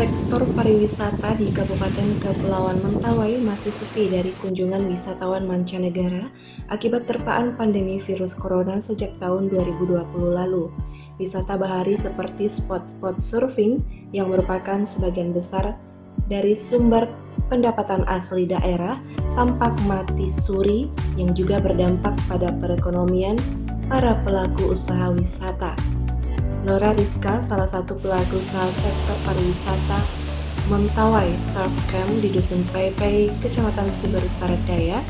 Sektor pariwisata di Kabupaten Kepulauan Mentawai masih sepi dari kunjungan wisatawan mancanegara akibat terpaan pandemi virus corona sejak tahun 2020 lalu. Wisata bahari seperti spot-spot surfing yang merupakan sebagian besar dari sumber pendapatan asli daerah tampak mati suri yang juga berdampak pada perekonomian para pelaku usaha wisata. Nora Rizka, salah satu pelaku usaha sektor pariwisata Mentawai Surf Camp di Dusun Paipai, Kecamatan Siberut Barat Daya,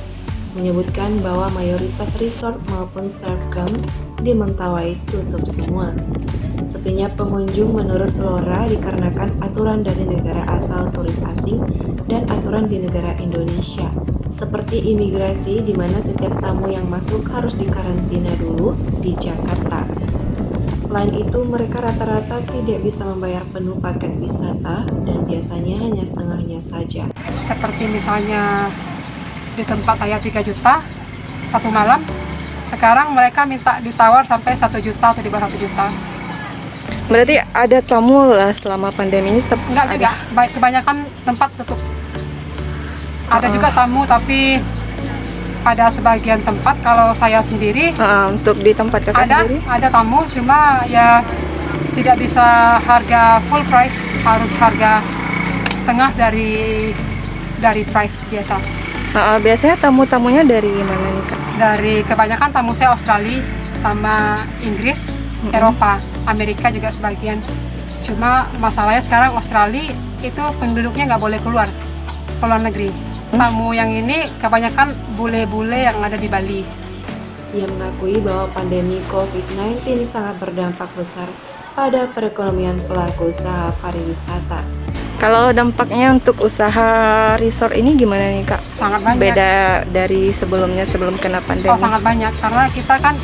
menyebutkan bahwa mayoritas resort maupun surf camp di Mentawai tutup semua. Sepinya pengunjung menurut Lora dikarenakan aturan dari negara asal turis asing dan aturan di negara Indonesia, seperti imigrasi di mana setiap tamu yang masuk harus dikarantina dulu di Jakarta. Selain itu, mereka rata-rata tidak bisa membayar penuh paket wisata dan biasanya hanya setengahnya saja. Seperti misalnya di tempat saya 3 juta satu malam, sekarang mereka minta ditawar sampai 1 juta atau di bawah 1 juta. Berarti ada tamu lah selama pandemi ini? Enggak juga, kebanyakan tempat tutup. Ada juga tamu, tapi pada sebagian tempat kalau saya sendiri untuk di tempat kakak sendiri? Ada tamu, cuma ya tidak bisa harga full price, harus harga setengah dari price biasa. Biasanya tamu-tamunya dari mana nih Kak? Dari kebanyakan tamu saya Australia sama Inggris, Eropa, Amerika juga sebagian. Cuma masalahnya sekarang Australia itu penduduknya nggak boleh keluar negeri. Tamu yang ini kebanyakan bule-bule yang ada di Bali. Ia mengakui bahwa pandemi COVID-19 sangat berdampak besar pada perekonomian pelaku usaha pariwisata. Kalau dampaknya untuk usaha resort ini gimana nih Kak? Sangat banyak. Beda dari sebelumnya, sebelum kena pandemi? Oh, sangat banyak, karena kita kan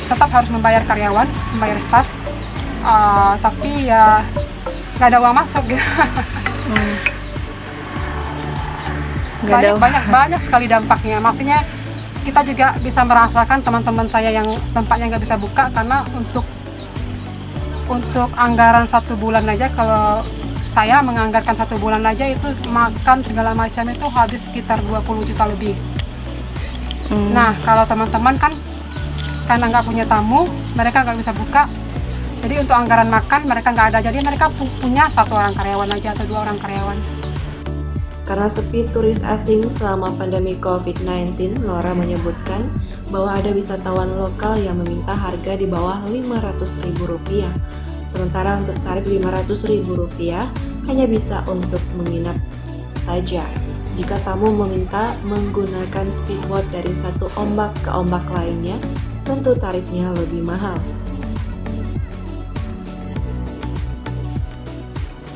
tetap harus membayar karyawan, membayar staff, tapi ya nggak ada uang masuk gitu. Banyak sekali dampaknya. Maksudnya kita juga bisa merasakan teman-teman saya yang tempatnya nggak bisa buka karena untuk anggaran 1 bulan aja, kalau saya menganggarkan 1 bulan aja itu makan segala macam itu habis sekitar 20 juta lebih. Nah, kalau teman-teman kan karena nggak punya tamu, mereka nggak bisa buka. Jadi untuk anggaran makan mereka nggak ada. Jadi mereka punya 1 orang karyawan aja atau 2 orang karyawan. Karena sepi turis asing selama pandemi COVID-19, Lora menyebutkan bahwa ada wisatawan lokal yang meminta harga di bawah Rp500.000. Sementara untuk tarif Rp500.000 hanya bisa untuk menginap saja. Jika tamu meminta menggunakan speedboat dari satu ombak ke ombak lainnya, tentu tarifnya lebih mahal.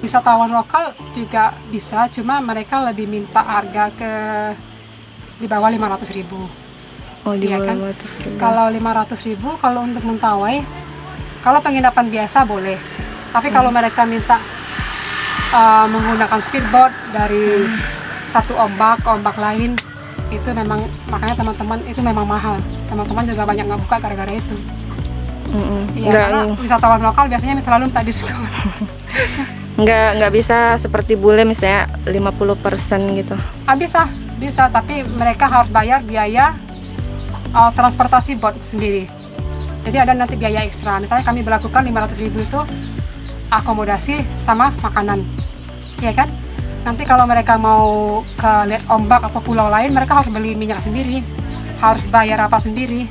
Wisatawan lokal juga bisa, cuma mereka lebih minta harga di bawah 500.000. Oh, di bawah kan? 500.000. Kalau 500.000, kalau untuk Mentawai, kalau penginapan biasa boleh. Tapi kalau mereka minta menggunakan speedboat dari satu ombak ke ombak lain, itu memang, makanya teman-teman itu memang mahal. Teman-teman juga banyak nggak buka gara-gara itu. Iya, karena wisatawan lokal biasanya selalu minta diskon. Nggak bisa seperti bule misalnya 50% gitu? Bisa, tapi mereka harus bayar biaya transportasi boat sendiri. Jadi ada nanti biaya ekstra. Misalnya kami berlakukan 500.000 itu akomodasi sama makanan, ya kan? Nanti kalau mereka mau ke lihat ombak atau pulau lain, mereka harus beli minyak sendiri, harus bayar apa sendiri.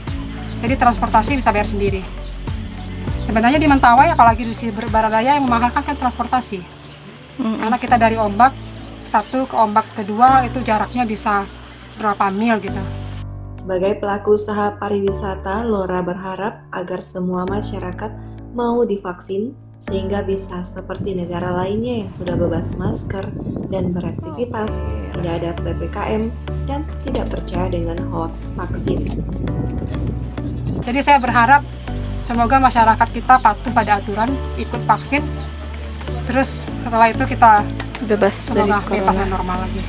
Jadi transportasi bisa bayar sendiri. Sebenarnya di Mentawai, apalagi di Siberut Barat Daya, yang memahalkan kan transportasi. Karena kita dari ombak 1 ke ombak kedua itu jaraknya bisa berapa mil gitu. Sebagai pelaku usaha pariwisata, Lora berharap agar semua masyarakat mau divaksin sehingga bisa seperti negara lainnya yang sudah bebas masker dan beraktivitas, tidak ada PPKM, dan tidak percaya dengan hoax vaksin. Jadi saya berharap semoga masyarakat kita patuh pada aturan, ikut vaksin, terus setelah itu kita bebas dari semoga corona. bebas normal lagi.